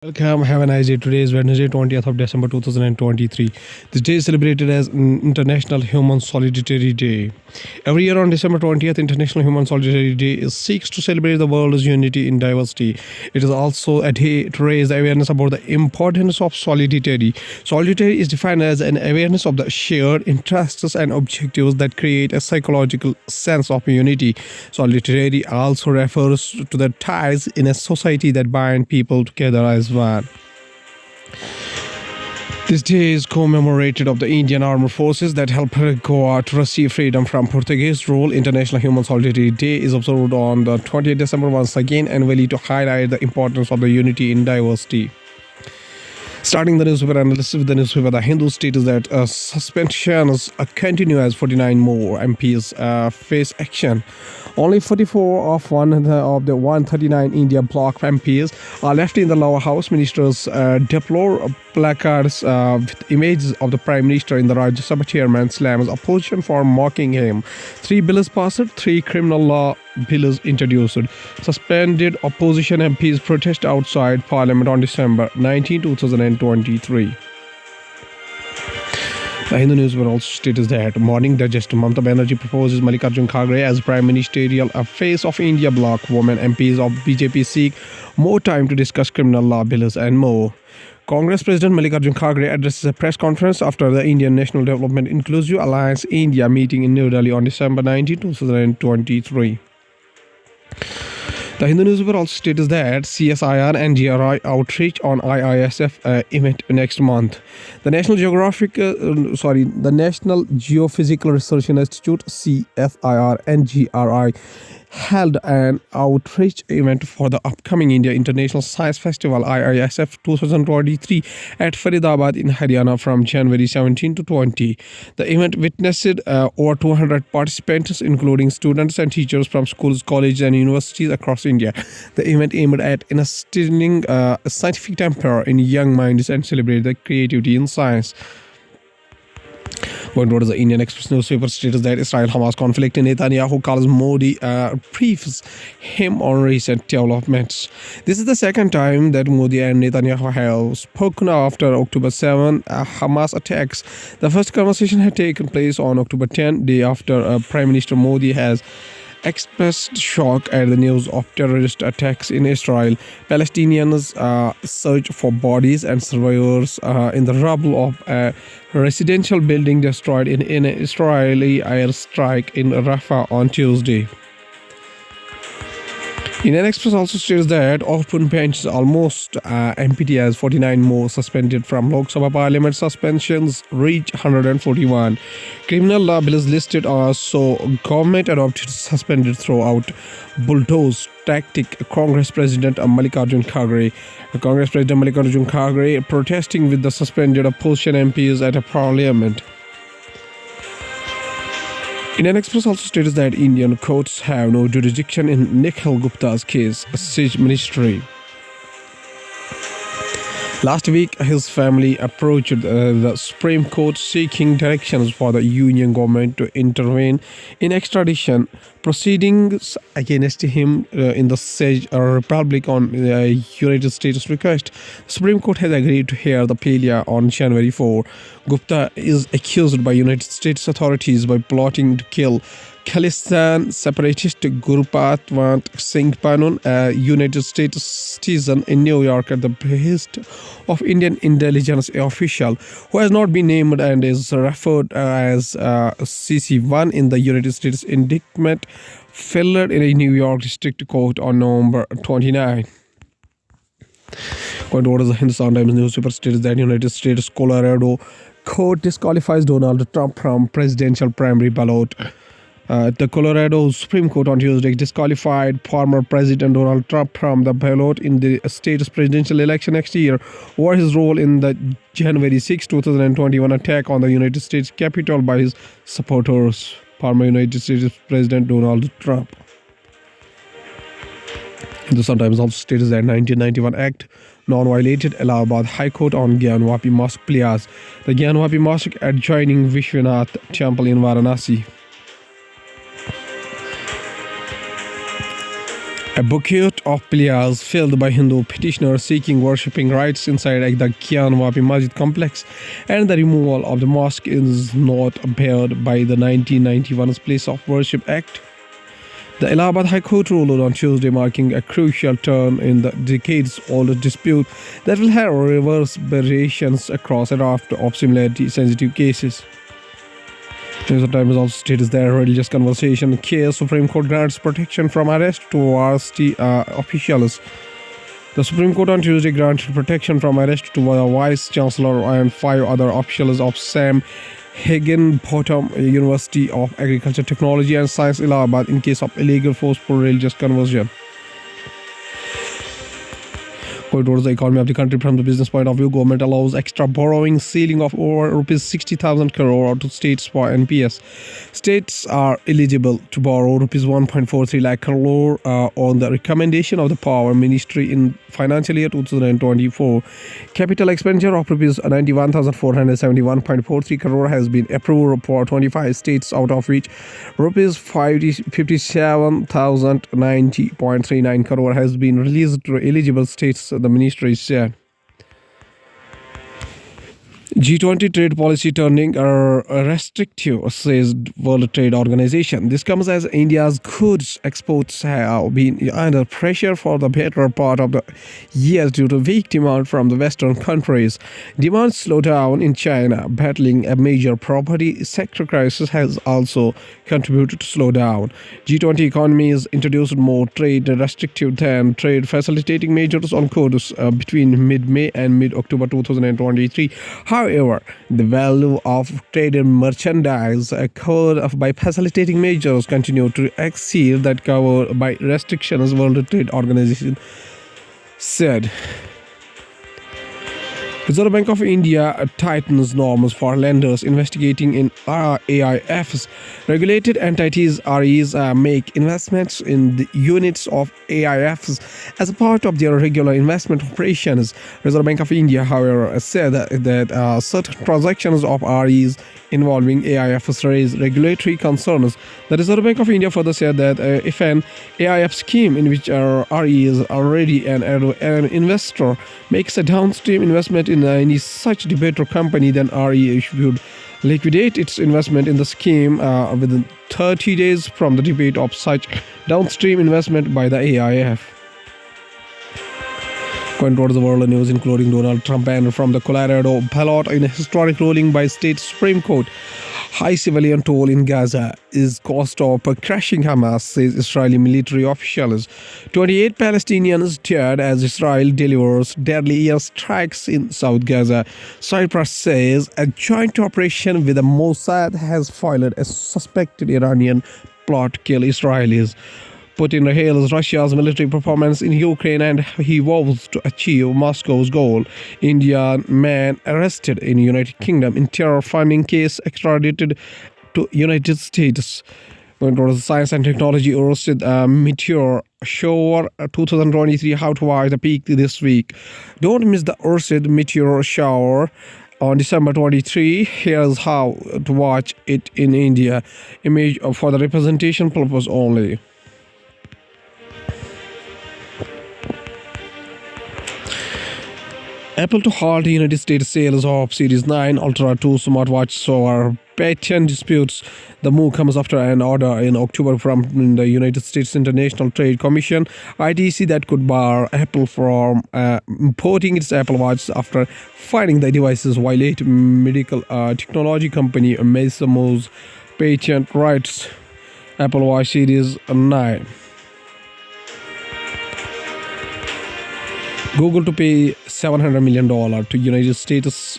Welcome, have a nice day. Today is Wednesday, 20th of December 2023. This day is celebrated as International Human Solidarity Day. Every year on December 20th, International Human Solidarity Day seeks to celebrate the world's unity in diversity. It is also a day to raise awareness about the importance of solidarity. Solidarity is defined as an awareness of the shared interests and objectives that create a psychological sense of unity. Solidarity also refers to the ties in a society that bind people together as one. This day is commemorated of the Indian Armed Forces that helped Goa to receive freedom from Portuguese rule. International Human Solidarity Day is observed on the 20th December once again annually to highlight the importance of the unity in diversity. Starting the newspaper analysis with the newspaper The Hindu states that suspensions continue as 49 more MPs face action. Only 44 of the 139 India bloc MPs are left in the lower house. Ministers deplore placards with images of the Prime Minister in the Rajya Sabha chairman slams opposition for mocking him. 3 bills passed, 3 criminal law bills introduced. Suspended opposition MPs protest outside Parliament on December 19, 2023. The Hindu newspaper also states that Morning Digest Mamata Banerjee proposes Mallikarjun Kharge as Prime Ministerial face of India bloc. Women MPs of BJP seek more time to discuss criminal law bills and more. Congress President Mallikarjun Kharge addresses a press conference after the Indian National Development Inclusive Alliance India meeting in New Delhi on December 19, 2023. The Hindu newspaper also states that CSIR and GRI outreach on IISF event next month. The National Geophysical Research Institute CSIR and GRI held an outreach event for the upcoming India International Science Festival IISF 2023 at Faridabad in Haryana from January 17 to 20. The event witnessed over 200 participants, including students and teachers from schools, colleges, and universities across India. The event aimed at instilling scientific temper in young minds and celebrate the creativity in science. Going towards the Indian Express newspaper states that Israel-Hamas conflict in Netanyahu calls Modi briefs him on recent developments. This is the second time that Modi and Netanyahu have spoken after October 7 Hamas attacks. The first conversation had taken place on October 10, day after Prime Minister Modi has expressed shock at the news of terrorist attacks in Israel. Palestinians search for bodies and survivors in the rubble of a residential building destroyed in an Israeli airstrike in Rafah on Tuesday. Indian Express also states that open bench almost empty as 49 more suspended from Lok Sabha Parliament. Suspensions reach 141. Criminal law bills listed are so government adopted suspended throughout bulldoze tactic. Congress President Mallikarjun Kharge. Congress President Mallikarjun Kharge protesting with the suspended opposition MPs at a parliament. Indian Express also states that Indian courts have no jurisdiction in Nikhil Gupta's case, says ministry. Last week, his family approached the Supreme Court seeking directions for the Union government to intervene in extradition proceedings against him in the Czech Republic on the United States request. The Supreme Court has agreed to hear the plea on January 4. Gupta is accused by United States authorities by plotting to kill Khalistan separatist Gurpatwant Singh Panun, a United States citizen in New York, at the behest of Indian intelligence official who has not been named and is referred as CC1 in the United States indictment filed in a New York District Court on November 29. Going to the Hindustan Times newspaper states that United States Colorado court disqualifies Donald Trump from presidential primary ballot. The Colorado Supreme Court on Tuesday disqualified former President Donald Trump from the ballot in the state's presidential election next year over his role in the January 6, 2021 attack on the United States Capitol by his supporters. Former United States President Donald Trump. Hindustan Times also states that 1991 Act non-violated Allahabad High Court on Gyanvapi Mosque Playas. The Gyanvapi Mosque adjoining Vishwanath Temple in Varanasi. A bouquet of playas filled by Hindu petitioners seeking worshipping rights inside the Gyan Wapi Masjid complex, and the removal of the mosque is not barred by the 1991 Place of Worship Act. The Allahabad High Court ruled on Tuesday, marking a crucial turn in the decades-old dispute that will have reverberations across a raft of similarity-sensitive cases. New York Times also states that religious conversation case Supreme Court grants protection from arrest to varsity officials. The Supreme Court on Tuesday granted protection from arrest to the Vice Chancellor and 5 other officials of Sam Higginbotham University of Agriculture, Technology and Science, Allahabad, in case of illegal forceful religious conversion. Going towards the economy of the country from the business point of view, government allows extra borrowing ceiling of over rupees 60,000 crore to states for NPS. States are eligible to borrow rupees 1.43 lakh crore on the recommendation of the Power Ministry in financial year 2024. Capital expenditure of rupees 91,471.43 crore has been approved for 25 states, out of which rupees 57,090.39 crore has been released to eligible states, the ministry said. G20 trade policy turning restrictive, says World Trade Organization. This comes as India's goods exports have been under pressure for the better part of the year due to weak demand from the Western countries. Demand slowdown in China, battling a major property sector crisis, has also contributed to slowdown. G20 economies introduced more trade restrictive than trade facilitating measures on goods between mid-May and mid-October 2023. However, the value of traded merchandise covered by facilitating measures continue to exceed that covered by restrictions, World Trade Organization said. Reserve Bank of India tightens norms for lenders investigating in AIFs. Regulated entities REs make investments in the units of AIFs as a part of their regular investment operations. Reserve Bank of India, however, said that certain transactions of REs involving AIFs raise regulatory concerns. The Reserve Bank of India further said that if an AIF scheme in which RE is already an investor makes a downstream investment in any such debenture company, then RE should liquidate its investment in the scheme within 30 days from the debate of such downstream investment by the AIF. Going towards the world news, including Donald Trump banned from the Colorado ballot in a historic ruling by state Supreme Court. High civilian toll in Gaza is cost of crashing Hamas, says Israeli military officials. 28 Palestinians dead as Israel delivers deadly airstrikes in South Gaza. Cyprus says a joint operation with the Mossad has foiled a suspected Iranian plot to kill Israelis. Putin hails Russia's military performance in Ukraine and he vows to achieve Moscow's goal. Indian man arrested in United Kingdom in terror funding case extradited to United States. Going towards science and technology, Ursid Meteor Shower 2023, how to watch the peak this week. Don't miss the Ursid Meteor Shower on December 23. Here's how to watch it in India. Image for the representation purpose only. Apple to halt United States sales of Series 9 Ultra 2 smartwatch over patent disputes. The move comes after an order in October from the United States International Trade Commission (ITC) that could bar Apple from importing its Apple Watch after finding the devices violate medical technology company Masimo's patent rights. Apple Watch Series 9. Google to pay $700 million to United States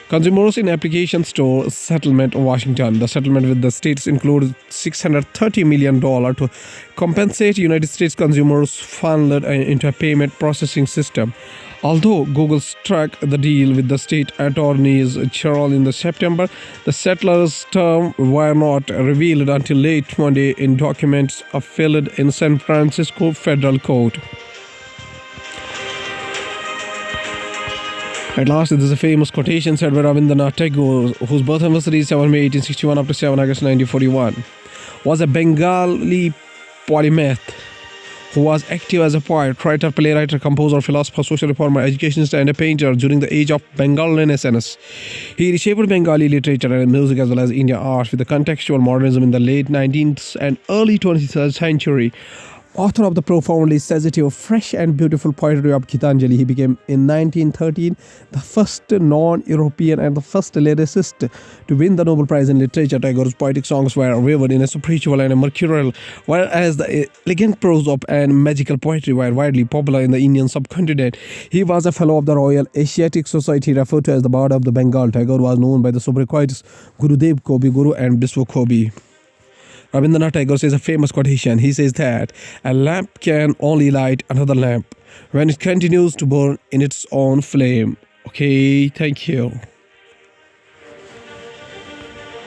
consumers in application store settlement in Washington. The settlement with the states includes $630 million to compensate United States consumers funneled into a payment processing system. Although Google struck the deal with the state attorneys general in September, the settlers' terms were not revealed until late Monday in documents filed in San Francisco federal court. At last, this is a famous quotation said by Rabindranath Tagore, whose birth anniversary is 7 May 1861 up to 7 August 1941, was a Bengali polymath who was active as a poet, writer, playwright, composer, philosopher, social reformer, educationist, and a painter during the age of Bengal Renaissance. He reshaped Bengali literature and music as well as Indian art with the contextual modernism in the late 19th and early 20th century. Author of the profoundly sensitive, fresh and beautiful poetry of Gitanjali, he became in 1913 the first non-European and the first lyricist to win the Nobel Prize in Literature. Tagore's poetic songs were woven in a spiritual and a mercurial, whereas the elegant prose of and magical poetry were widely popular in the Indian subcontinent. He was a fellow of the Royal Asiatic Society, referred to as the Bard of the Bengal. Tagore was known by the sobriquets Gurudev Kobi Guru and Biswa Kobi. Rabindranath Tagore says a famous quotation. He says that a lamp can only light another lamp when it continues to burn in its own flame. Okay, thank you.